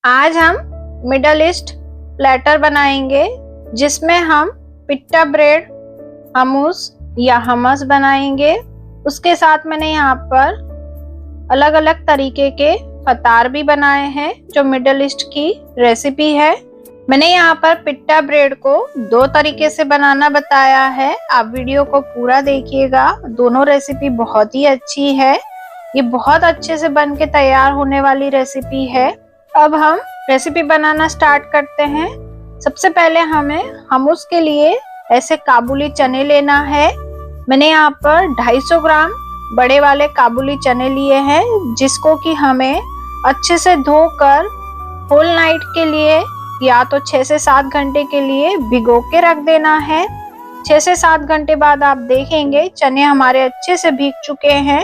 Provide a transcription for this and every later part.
आज हम middle east platter बनाएंगे जिसमें हम पिट्टा ब्रेड, हमूस या हमस बनाएंगे। उसके साथ मैंने यहाँ पर अलग अलग तरीके के फतार भी बनाए हैं जो मिडल ईस्ट की रेसिपी है। मैंने यहाँ पर पिट्टा ब्रेड को दो तरीके से बनाना बताया है, आप वीडियो को पूरा देखिएगा। दोनों रेसिपी बहुत ही अच्छी है, ये बहुत अच्छे से बन के तैयार होने वाली रेसिपी है। अब हम रेसिपी बनाना स्टार्ट करते हैं। सबसे पहले हमें हमूस के लिए ऐसे काबुली चने लेना है। मैंने यहाँ पर 250 ग्राम बड़े वाले काबुली चने लिए हैं, जिसको कि हमें अच्छे से धोकर होल नाइट के लिए या तो 6 से 7 घंटे के लिए भिगो के रख देना है। 6 से 7 घंटे बाद आप देखेंगे चने हमारे अच्छे से भीग चुके हैं।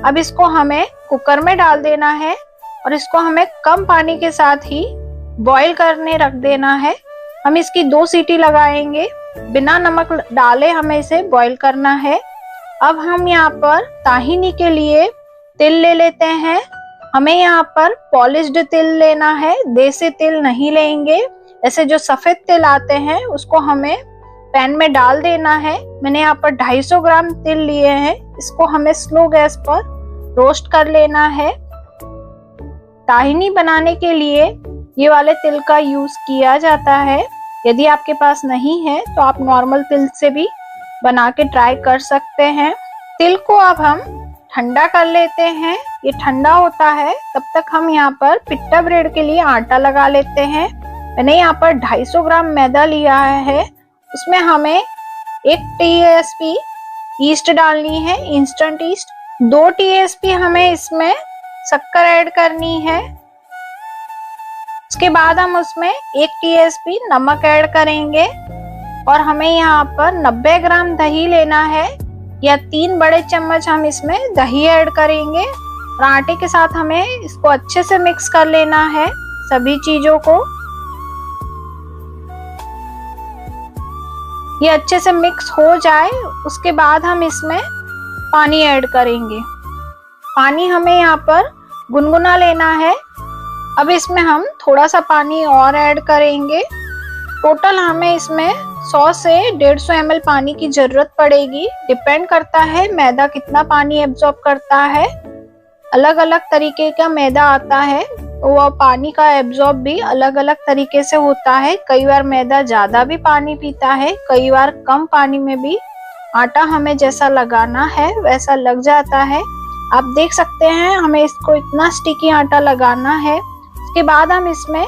अब इसको हमें कुकर में डाल देना है और इसको हमें कम पानी के साथ ही बॉईल करने रख देना है। हम इसकी 2 सीटी लगाएंगे, बिना नमक डाले हमें इसे बॉईल करना है। अब हम यहाँ पर ताहिनी के लिए तिल ले लेते हैं। हमें यहाँ पर पॉलिश्ड तिल लेना है, देसी तिल नहीं लेंगे। ऐसे जो सफेद तिल आते हैं उसको हमें पैन में डाल देना है। मैंने यहाँ पर 250 ग्राम तिल लिए हैं, इसको हमें स्लो गैस पर रोस्ट कर लेना है। ताहिनी बनाने के लिए ये वाले तिल का यूज किया जाता है। यदि आपके पास नहीं है तो आप नॉर्मल तिल से भी बना के ट्राई कर सकते हैं। तिल को अब हम ठंडा कर लेते हैं। ये ठंडा होता है तब तक हम यहाँ पर पिट्टा ब्रेड के लिए आटा लगा लेते हैं। मैंने यहाँ पर 250 ग्राम मैदा लिया है, उसमें हमें 1 टीएसपी ईस्ट डालनी है, इंस्टेंट ईस्ट। 2 टीएसपी हमें इसमें शक्कर ऐड करनी है। उसके बाद हम उसमें 1 टीएसपी नमक ऐड करेंगे और हमें यहाँ पर 90 ग्राम दही लेना है या 3 बड़े चम्मच हम इसमें दही ऐड करेंगे। और आटे के साथ हमें इसको अच्छे से मिक्स कर लेना है सभी चीजों को। ये अच्छे से मिक्स हो जाए उसके बाद हम इसमें पानी ऐड करेंगे। पानी हमें यहाँ पर गुनगुना लेना है। अब इसमें हम थोड़ा सा पानी और ऐड करेंगे। टोटल हमें इसमें 100 से 150 ml पानी की जरूरत पड़ेगी। डिपेंड करता है मैदा कितना पानी एब्जॉर्ब करता है। अलग अलग तरीके का मैदा आता है तो वह पानी का एब्जॉर्ब भी अलग अलग तरीके से होता है। कई बार मैदा ज्यादा भी पानी पीता है, कई बार कम पानी में भी आटा हमें जैसा लगाना है वैसा लग जाता है। आप देख सकते हैं हमें इसको इतना स्टिकी आटा लगाना है। उसके बाद हम इसमें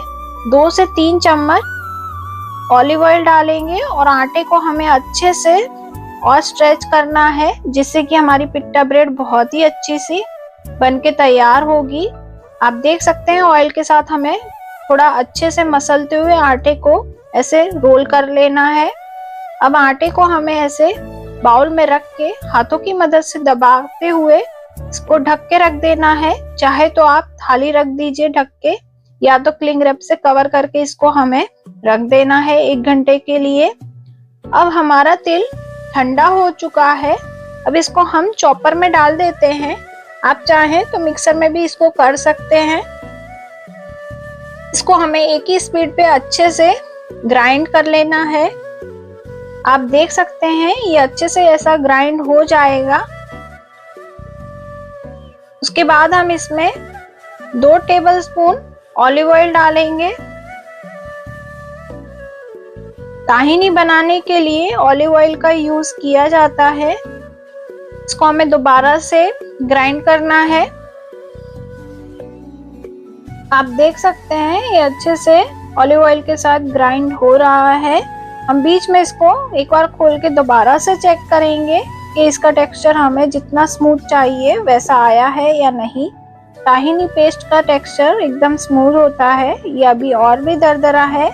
2 से 3 चम्मच ऑलिव ऑयल डालेंगे और आटे को हमें अच्छे से और स्ट्रेच करना है, जिससे कि हमारी पिट्टा ब्रेड बहुत ही अच्छी सी बन के तैयार होगी। आप देख सकते हैं ऑयल के साथ हमें थोड़ा अच्छे से मसलते हुए आटे को ऐसे रोल कर लेना है। अब आटे को हमें ऐसे बाउल में रख के हाथों की मदद से दबाते हुए इसको ढक के रख देना है। चाहे तो आप थाली रख दीजिए ढक के, या तो क्लिंग रैप से कवर करके इसको हमें रख देना है 1 घंटे के लिए। अब हमारा तिल ठंडा हो चुका है। अब इसको हम चॉपर में डाल देते हैं। आप चाहें तो मिक्सर में भी इसको कर सकते हैं। इसको हमें एक ही स्पीड पे अच्छे से ग्राइंड कर लेना है। आप देख सकते हैं ये अच्छे से ऐसा ग्राइंड हो जाएगा। उसके बाद हम इसमें 2 टेबलस्पून ऑलिव ऑयल डालेंगे। ताहिनी बनाने के लिए ऑलिव ऑयल का यूज किया जाता है। इसको हमें दोबारा से ग्राइंड करना है। आप देख सकते हैं ये अच्छे से ऑलिव ऑयल के साथ ग्राइंड हो रहा है। हम बीच में इसको एक बार खोल के दोबारा से चेक करेंगे कि इसका टेक्सचर हमें जितना स्मूथ चाहिए वैसा आया है या नहीं। ताहिनी पेस्ट का टेक्सचर एकदम स्मूथ होता है, ये अभी और भी दरदरा है।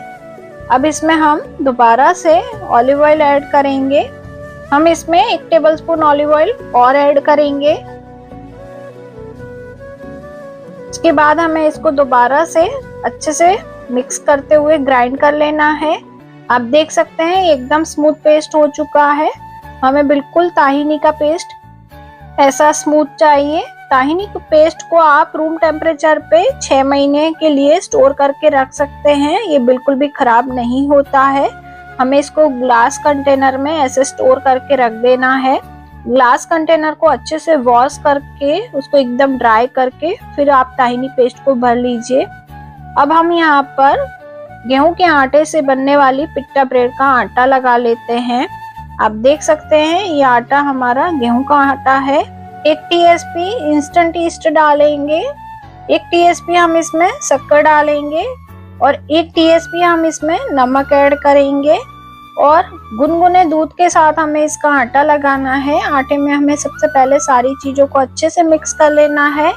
अब इसमें हम दोबारा से ऑलिव ऑयल ऐड करेंगे। हम इसमें 1 टेबलस्पून ऑलिव ऑयल और ऐड करेंगे। इसके बाद हमें इसको दोबारा से अच्छे से मिक्स करते हुए ग्राइंड कर लेना है। आप देख सकते हैं एकदम स्मूथ पेस्ट हो चुका है। हमें बिल्कुल ताहिनी का पेस्ट ऐसा स्मूथ चाहिए। ताहिनी के पेस्ट को आप रूम टेम्परेचर पे 6 महीने के लिए स्टोर करके रख सकते हैं। ये बिल्कुल भी खराब नहीं होता है। हमें इसको ग्लास कंटेनर में ऐसे स्टोर करके रख देना है। ग्लास कंटेनर को अच्छे से वॉश करके उसको एकदम ड्राई करके फिर आप ताहिनी पेस्ट को भर लीजिए। अब हम यहाँ पर गेहूं के आटे से बनने वाली पिट्टा ब्रेड का आटा लगा लेते हैं। आप देख सकते हैं ये आटा हमारा गेहूं का आटा है। 1 टीएसपी इंस्टेंट ईस्ट डालेंगे, 1 टीएसपी हम इसमें शक्कर डालेंगे और 1 टीएसपी हम इसमें नमक ऐड करेंगे और गुनगुने दूध के साथ हमें इसका आटा लगाना है। आटे में हमें सबसे पहले सारी चीजों को अच्छे से मिक्स कर लेना है।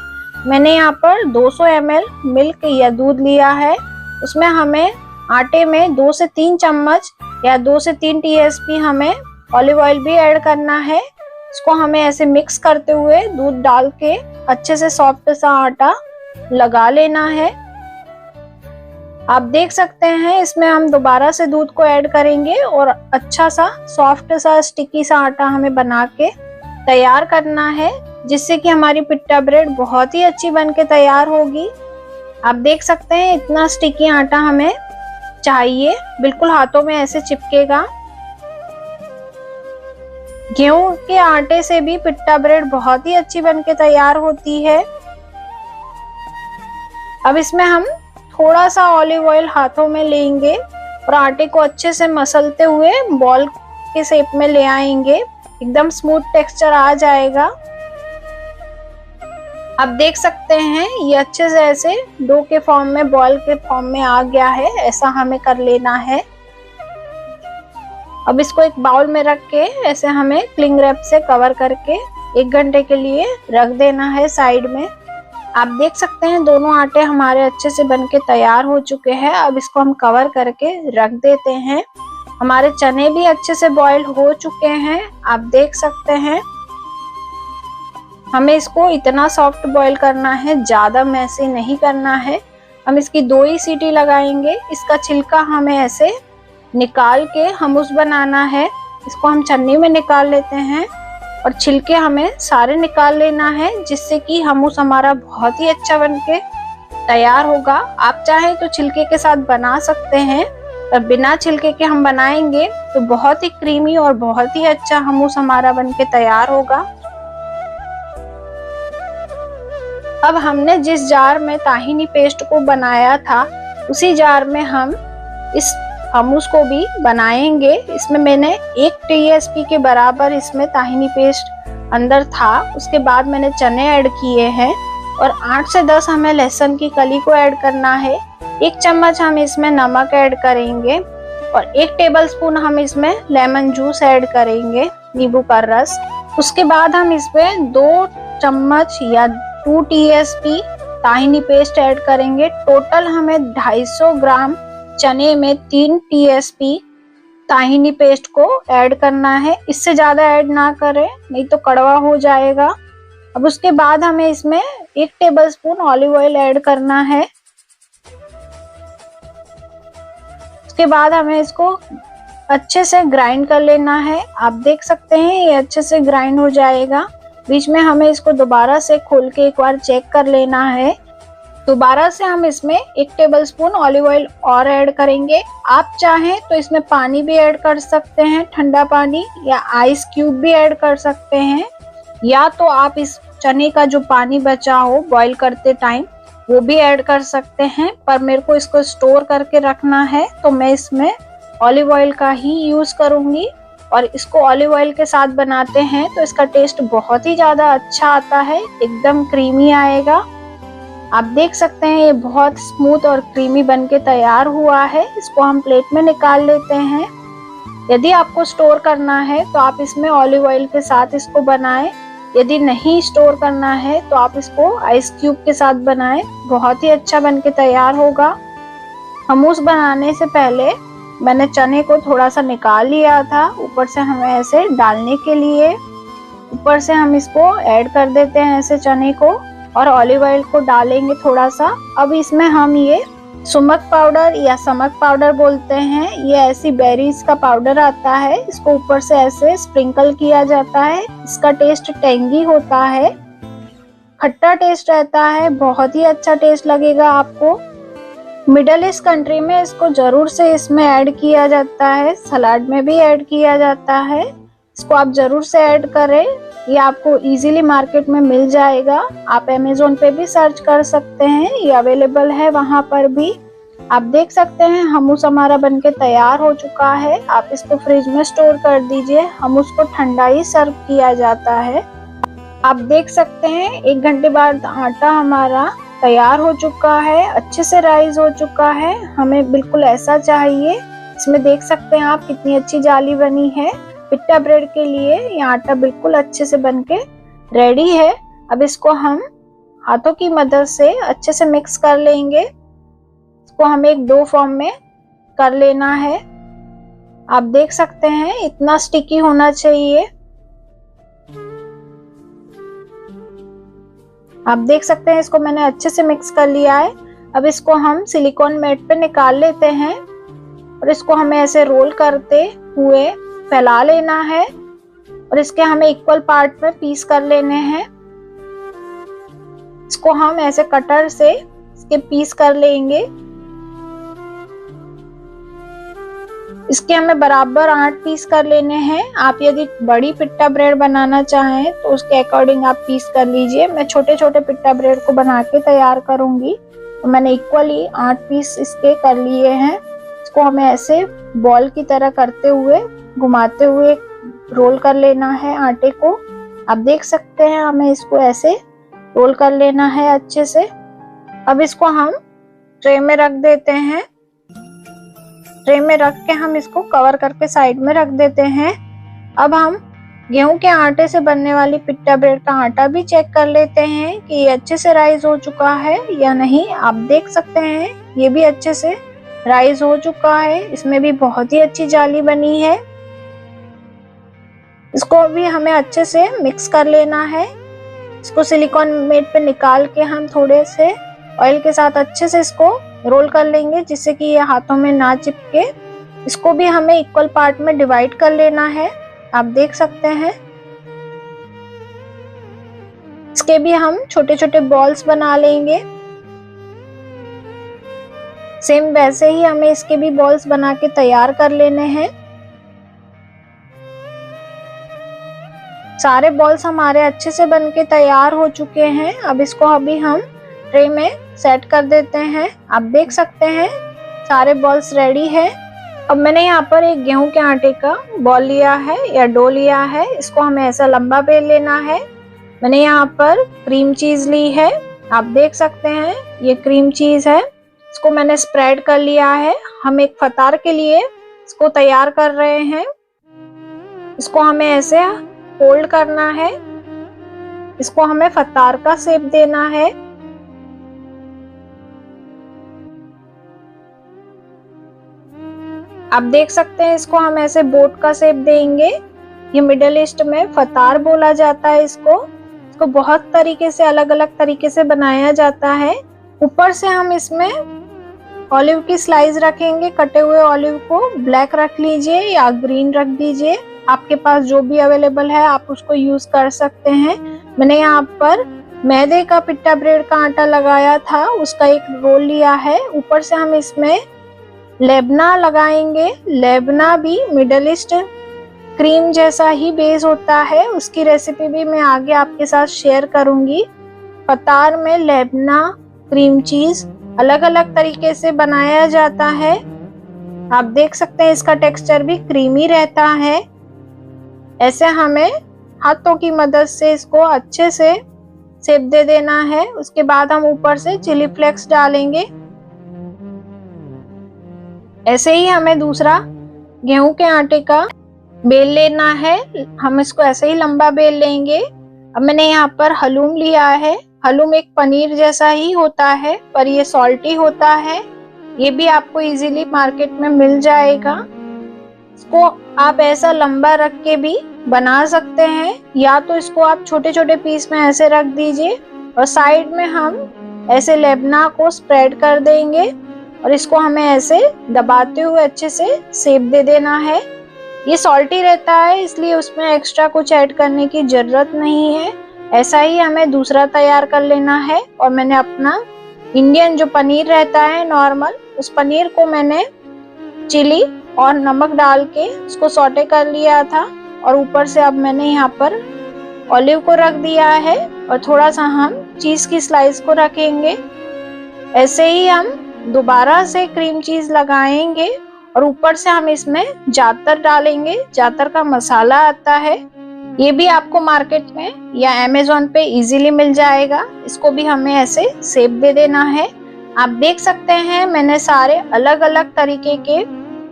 मैंने यहाँ पर 200 ml मिल्क या दूध लिया है। उसमें हमें आटे में 2 से 3 चम्मच या 2 से 3 टीएसपी हमें ऑलिव ऑयल भी ऐड करना है। इसको हमें ऐसे मिक्स करते हुए दूध डाल के अच्छे से सॉफ्ट सा आटा लगा लेना है। आप देख सकते हैं इसमें हम दोबारा से दूध को ऐड करेंगे और अच्छा सा सॉफ्ट सा स्टिकी सा आटा हमें बना के तैयार करना है, जिससे कि हमारी पिट्टा ब्रेड बहुत ही अच्छी बन के तैयार होगी। आप देख सकते हैं इतना स्टिकी आटा हमें चाहिए, बिल्कुल हाथों में ऐसे चिपकेगा। गेहूं के आटे से भी पिट्टा ब्रेड बहुत ही अच्छी बन के तैयार होती है। अब इसमें हम थोड़ा सा ऑलिव ऑयल हाथों में लेंगे और आटे को अच्छे से मसलते हुए बॉल के शेप में ले आएंगे। एकदम स्मूथ टेक्सचर आ जाएगा। आप देख सकते हैं ये अच्छे से ऐसे डो के फॉर्म में, बॉल के फॉर्म में आ गया है। ऐसा हमें कर लेना है। अब इसको एक बाउल में रख के ऐसे हमें क्लिंग रैप से कवर करके 1 घंटे के लिए रख देना है साइड में। आप देख सकते हैं दोनों आटे हमारे अच्छे से बनके तैयार हो चुके हैं। अब इसको हम कवर करके रख देते हैं। हमारे चने भी अच्छे से बॉईल हो चुके हैं। आप देख सकते हैं हमें इसको इतना सॉफ्ट बॉईल करना है, ज्यादा मैसी नहीं करना है। हम इसकी 2 ही सीटी लगाएंगे। इसका छिलका हमें ऐसे निकाल के हमूस बनाना है। इसको हम छन्नी में निकाल लेते हैं और छिलके हमें सारे निकाल लेना है, जिससे कि हमूस हमारा बहुत ही अच्छा बनके तैयार होगा। आप चाहें तो छिलके के साथ बना सकते हैं, और बिना छिलके के हम बनाएंगे तो बहुत ही क्रीमी और बहुत ही अच्छा हमूस हमारा बनके तैयार होगा। अब हमने जिस जार में ताहिनी पेस्ट को बनाया था उसी जार में हम इस हमूस को भी बनाएंगे। इसमें मैंने 1 टीएसपी के बराबर इसमें ताहिनी पेस्ट अंदर था। उसके बाद मैंने चने ऐड किए हैं और 8 से 10 हमें लहसुन की कली को ऐड करना है। 1 चम्मच हम इसमें नमक ऐड करेंगे और 1 टेबलस्पून हम इसमें लेमन जूस ऐड करेंगे, नींबू का रस। उसके बाद हम इसमें 2 चम्मच या 2 टीएसपी ताहिनी पेस्ट ऐड करेंगे। टोटल हमें 250 ग्राम चने में 3 टीएसपी ताहिनी पेस्ट को ऐड करना है। इससे ज्यादा ऐड ना करें, नहीं तो कड़वा हो जाएगा। अब उसके बाद हमें इसमें 1 टेबलस्पून ऑलिव ऑयल ऐड करना है। उसके बाद हमें इसको अच्छे से ग्राइंड कर लेना है। आप देख सकते हैं ये अच्छे से ग्राइंड हो जाएगा। बीच में हमें इसको दोबारा से खोल के एक बार चेक कर लेना है। दोबारा से हम इसमें 1 टेबलस्पून ऑलिव ऑयल और ऐड करेंगे। आप चाहें तो इसमें पानी भी ऐड कर सकते हैं, ठंडा पानी, या आइस क्यूब भी ऐड कर सकते हैं, या तो आप इस चने का जो पानी बचा हो बॉईल करते टाइम वो भी ऐड कर सकते हैं। पर मेरे को इसको स्टोर करके रखना है तो मैं इसमें ऑलिव ऑयल का ही यूज करूंगी। और इसको ऑलिव ऑयल के साथ बनाते हैं तो इसका टेस्ट बहुत ही ज्यादा अच्छा आता है, एकदम क्रीमी आएगा। आप देख सकते हैं ये बहुत स्मूथ और क्रीमी बनके तैयार हुआ है। इसको हम प्लेट में निकाल लेते हैं। यदि आपको स्टोर करना है तो आप इसमें ऑलिव ऑयल के साथ इसको बनाएं। यदि नहीं स्टोर करना है तो आप इसको आइस क्यूब के साथ बनाएं, बहुत ही अच्छा बनके तैयार होगा। हमूस बनाने से पहले मैंने चने को थोड़ा सा निकाल लिया था, ऊपर से हमें ऐसे डालने के लिए। ऊपर से हम इसको ऐड कर देते हैं ऐसे चने को, और ऑलिव ऑयल को डालेंगे थोड़ा सा। अब इसमें हम ये सुमक पाउडर या समक पाउडर बोलते हैं, ये ऐसी बेरीज का पाउडर आता है, इसको ऊपर से ऐसे स्प्रिंकल किया जाता है। इसका टेस्ट टेंगी होता है। खट्टा टेस्ट रहता है, बहुत ही अच्छा टेस्ट लगेगा आपको। मिडल ईस्ट कंट्री में इसको जरूर से इसमें ऐड किया जाता है, सलाद में भी ऐड किया जाता है। इसको आप जरूर से ऐड करें, ये आपको इजीली मार्केट में मिल जाएगा। आप अमेज़न पे भी सर्च कर सकते हैं, ये अवेलेबल है वहां पर भी। आप देख सकते हैं हमूस हमारा बनके तैयार हो चुका है। आप इसको फ्रिज में स्टोर कर दीजिए, हमूस को ठंडा ही सर्व किया जाता है। आप देख सकते हैं 1 घंटे बाद आटा हमारा तैयार हो चुका है, अच्छे से राइज हो चुका है। हमें बिल्कुल ऐसा चाहिए। इसमें देख सकते हैं आप कितनी अच्छी जाली बनी है। पिट्ठा ब्रेड के लिए ये आटा बिल्कुल अच्छे से बनके रेडी है। अब इसको हम हाथों की मदद से अच्छे से मिक्स कर लेंगे। इसको हमें एक डो फॉर्म में कर लेना है। आप देख सकते हैं इतना स्टिकी होना चाहिए। आप देख सकते हैं इसको मैंने अच्छे से मिक्स कर लिया है। अब इसको हम सिलिकॉन मैट पे निकाल लेते हैं और इसको हमें ऐसे रोल करते हुए फैला लेना है और इसके हमें इक्वल पार्ट में पीस कर लेने हैं। इसको हम ऐसे कटर से इसके पीस कर लेंगे। इसके हमें बराबर 8 पीस कर लेने हैं। आप यदि बड़ी पिट्ठा ब्रेड बनाना चाहें तो उसके अकॉर्डिंग आप पीस कर लीजिए। मैं छोटे छोटे पिट्ठा ब्रेड को बना के तैयार करूंगी, तो मैंने इक्वली 8 पीस इसके कर लिए हैं। इसको हमें ऐसे बॉल की तरह करते हुए घुमाते हुए रोल कर लेना है आटे को। आप देख सकते हैं हमें इसको ऐसे रोल कर लेना है अच्छे से। अब इसको हम ट्रे में रख देते हैं। ट्रे में रख के हम इसको कवर करके साइड में रख देते हैं। अब हम गेहूं के आटे से बनने वाली पिट्ठा ब्रेड का आटा भी चेक कर लेते हैं कि ये अच्छे से राइज हो चुका है या नहीं। आप देख सकते हैं ये भी अच्छे से राइज हो चुका है, इसमें भी बहुत ही अच्छी जाली बनी है। इसको भी हमें अच्छे से मिक्स कर लेना है। इसको सिलिकॉन मैट पे निकाल के हम थोड़े से ऑयल के साथ अच्छे से इसको रोल कर लेंगे, जिससे कि ये हाथों में ना चिपके। इसको भी हमें इक्वल पार्ट में डिवाइड कर लेना है। आप देख सकते हैं इसके भी हम छोटे छोटे बॉल्स बना लेंगे। सेम वैसे ही हमें इसके भी बॉल्स बना के तैयार कर लेने हैं। सारे बॉल्स हमारे अच्छे से बनके तैयार हो चुके हैं। अब इसको अभी हम ट्रे में सेट कर देते हैं। आप देख सकते हैं सारे बॉल्स रेडी है। अब मैंने यहाँ पर एक गेहूं के आटे का बॉल लिया है या डो लिया है। इसको हमें ऐसा लंबा बेल लेना है। मैंने यहाँ पर क्रीम चीज ली है। आप देख सकते हैं ये क्रीम चीज है। इसको मैंने स्प्रेड कर लिया है। हम एक फतार के लिए इसको तैयार कर रहे हैं। इसको हमें ऐसे फोल्ड करना है। इसको हमें फतार का शेप देना है। आप देख सकते हैं इसको हम ऐसे बोट का शेप देंगे। ये मिडिल ईस्ट में फतार बोला जाता है इसको बहुत तरीके से अलग अलग तरीके से बनाया जाता है। ऊपर से हम इसमें ऑलिव की स्लाइस रखेंगे। कटे हुए ऑलिव को ब्लैक रख लीजिए या ग्रीन रख दीजिए, आपके पास जो भी अवेलेबल है आप उसको यूज कर सकते हैं। मैंने यहाँ पर मैदे का पिट्ठा ब्रेड का आटा लगाया था, उसका एक रोल लिया है। ऊपर से हम इसमें लेबना लगाएंगे। लेबना भी मिडिल ईस्ट क्रीम जैसा ही बेस होता है, उसकी रेसिपी भी मैं आगे आपके साथ शेयर करूंगी। फतार में लेबना क्रीम चीज अलग अलग तरीके से बनाया जाता है। आप देख सकते हैं इसका टेक्सचर भी क्रीमी रहता है। ऐसे हमें हाथों की मदद से इसको अच्छे से शेप दे देना है। उसके बाद हम ऊपर से चिली फ्लेक्स डालेंगे। ऐसे ही हमें दूसरा गेहूं के आटे का बेल लेना है। हम इसको ऐसे ही लंबा बेल लेंगे। अब मैंने यहाँ पर हलूम लिया है। हलूम एक पनीर जैसा ही होता है पर ये सॉल्टी होता है। ये भी आपको इजीली मार्केट में मिल जाएगा। इसको आप ऐसा लंबा रख के भी बना सकते हैं, या तो इसको आप छोटे छोटे पीस में ऐसे रख दीजिए और साइड में हम ऐसे लेबना को स्प्रेड कर देंगे और इसको हमें ऐसे दबाते हुए अच्छे से शेप दे देना है। ये सॉल्टी रहता है इसलिए उसमें एक्स्ट्रा कुछ ऐड करने की जरूरत नहीं है। ऐसा ही हमें दूसरा तैयार कर लेना है। और मैंने अपना इंडियन जो पनीर रहता है नॉर्मल, उस पनीर को मैंने चिली और नमक डाल के उसको सौटे कर लिया था। और ऊपर से अब मैंने यहाँ पर ऑलिव को रख दिया है और थोड़ा सा हम चीज की स्लाइस को रखेंगे। ऐसे ही हम दोबारा से क्रीम चीज लगाएंगे और ऊपर से हम इसमें जातर डालेंगे। जातर का मसाला आता है, ये भी आपको मार्केट में या अमेज़न पे इजीली मिल जाएगा। इसको भी हमें ऐसे शेप दे देना है। आप देख सकते हैं मैंने सारे अलग अलग तरीके के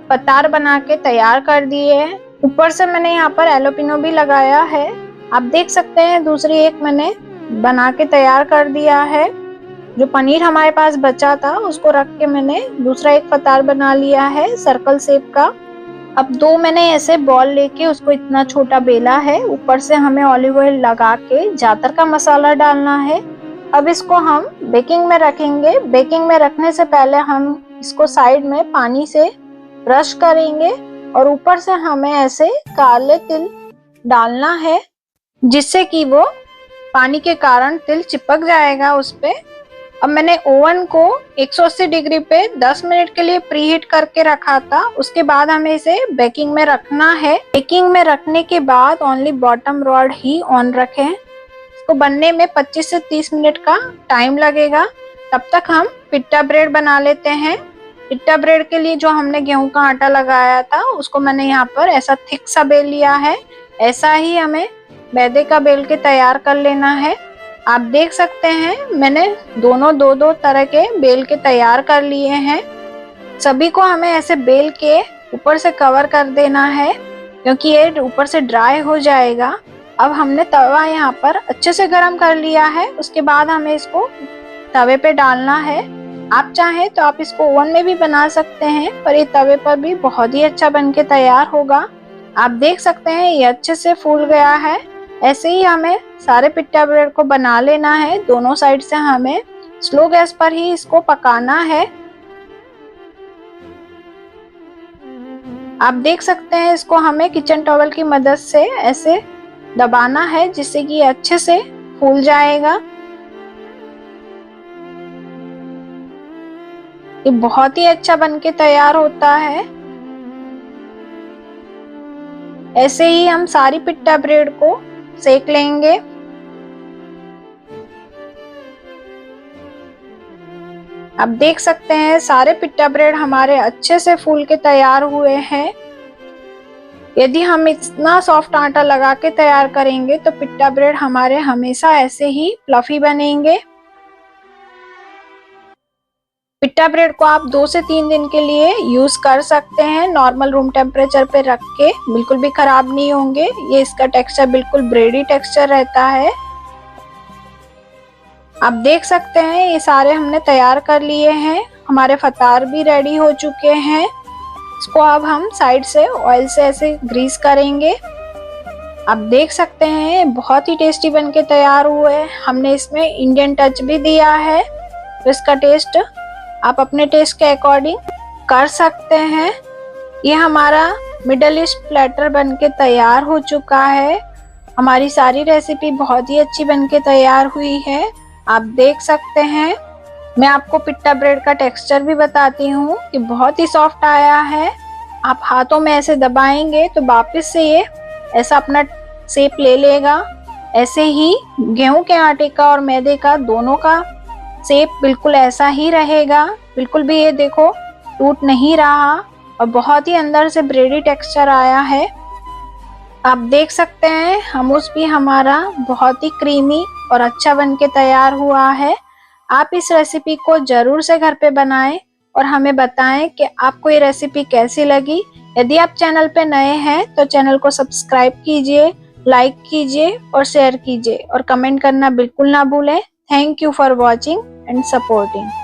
पतार बना के तैयार कर दिए हैं। ऊपर से मैंने यहाँ पर एलोपिनो भी लगाया है। आप देख सकते हैं दूसरी एक मैंने बना के तैयार कर दिया है। जो पनीर हमारे पास बचा था उसको रख के मैंने दूसरा एक पतार बना लिया है सर्कल शेप का। अब दो मैंने ऐसे बॉल लेके उसको इतना छोटा बेला है। ऊपर से हमें ऑलिव ऑयल लगा के जातर का मसाला डालना है। अब इसको हम बेकिंग में रखेंगे। बेकिंग में रखने से पहले हम इसको साइड में पानी से ब्रश करेंगे और ऊपर से हमें ऐसे काले तिल डालना है, जिससे कि वो पानी के कारण तिल चिपक जाएगा उस पे। अब मैंने ओवन को 180 डिग्री पे 10 मिनट के लिए प्रीहीट करके रखा था। उसके बाद हमें इसे बेकिंग में रखना है। बेकिंग में रखने के बाद only bottom rod he on रखें। इसको बनने में 25 से 30 मिनट का टाइम लगेगा। तब तक हम पिट्टा ब्रेड बना लेते हैं। पिट्टा ब्रेड के लिए जो हमने गेहूं का आटा लगाया था उसको मैंने यहाँ पर ऐसा थिक सा बेल लिया है। ऐसा ही हमें मैदे का बेल के तैयार कर लेना है। आप देख सकते हैं मैंने दोनों दो दो तरह के बेल के तैयार कर लिए हैं। सभी को हमें ऐसे बेल के ऊपर से कवर कर देना है, क्योंकि ये ऊपर से ड्राई हो जाएगा। अब हमने तवा यहाँ पर अच्छे से गर्म कर लिया है। उसके बाद हमें इसको तवे पे डालना है। आप चाहें तो आप इसको ओवन में भी बना सकते हैं, पर ये तवे पर भी बहुत ही अच्छा बनके तैयार होगा। आप देख सकते हैं ये अच्छे से फूल गया है। ऐसे ही हमें सारे पिट्टा ब्रेड को बना लेना है। दोनों साइड से हमें स्लो गैस पर ही इसको पकाना है। आप देख सकते हैं इसको हमें किचन टॉवल की मदद से ऐसे दबाना है, जिससे कि अच्छे से फूल जाएगा। ये बहुत ही अच्छा बनके तैयार होता है। ऐसे ही हम सारी पिट्टा ब्रेड को सेक लेंगे। आप देख सकते हैं सारे पिट्टा ब्रेड हमारे अच्छे से फूल के तैयार हुए हैं। यदि हम इतना सॉफ्ट आटा लगा के तैयार करेंगे तो पिट्टा ब्रेड हमारे हमेशा ऐसे ही फ्लफी बनेंगे। पिट्टा ब्रेड को आप 2 से 3 दिन के लिए यूज कर सकते हैं। नॉर्मल रूम टेम्परेचर पे रख के बिल्कुल भी खराब नहीं होंगे। ये इसका टेक्सचर बिल्कुल ब्रेडी टेक्सचर रहता है। आप देख सकते हैं ये सारे हमने तैयार कर लिए हैं। हमारे फतार भी रेडी हो चुके हैं। इसको अब हम साइड से ऑयल से ऐसे ग्रीस करेंगे। आप देख सकते हैं बहुत ही टेस्टी बनके तैयार हुए हैं। हमने इसमें इंडियन टच भी दिया है, तो इसका टेस्ट आप अपने टेस्ट के अकॉर्डिंग कर सकते हैं। ये हमारा मिडल ईस्ट प्लेटर बनके तैयार हो चुका है। हमारी सारी रेसिपी बहुत ही अच्छी बनके तैयार हुई है। आप देख सकते हैं। मैं आपको पिट्टा ब्रेड का टेक्सचर भी बताती हूँ कि बहुत ही सॉफ्ट आया है। आप हाथों में ऐसे दबाएंगे तो वापस से ये ऐसा अपना शेप ले लेगा। ऐसे ही गेहूं के आटे का और मैदे का दोनों का शेप बिल्कुल ऐसा ही रहेगा। बिल्कुल भी ये देखो टूट नहीं रहा और बहुत ही अंदर से ब्रेडी टेक्सचर आया है। आप देख सकते हैं हमूस भी हमारा बहुत ही क्रीमी और अच्छा बनके तैयार हुआ है। आप इस रेसिपी को जरूर से घर पे बनाएं और हमें बताएं कि आपको ये रेसिपी कैसी लगी। यदि आप चैनल पे नए हैं तो चैनल को सब्सक्राइब कीजिए, लाइक कीजिए और शेयर कीजिए और कमेंट करना बिल्कुल ना भूलें। Thank you for watching and supporting.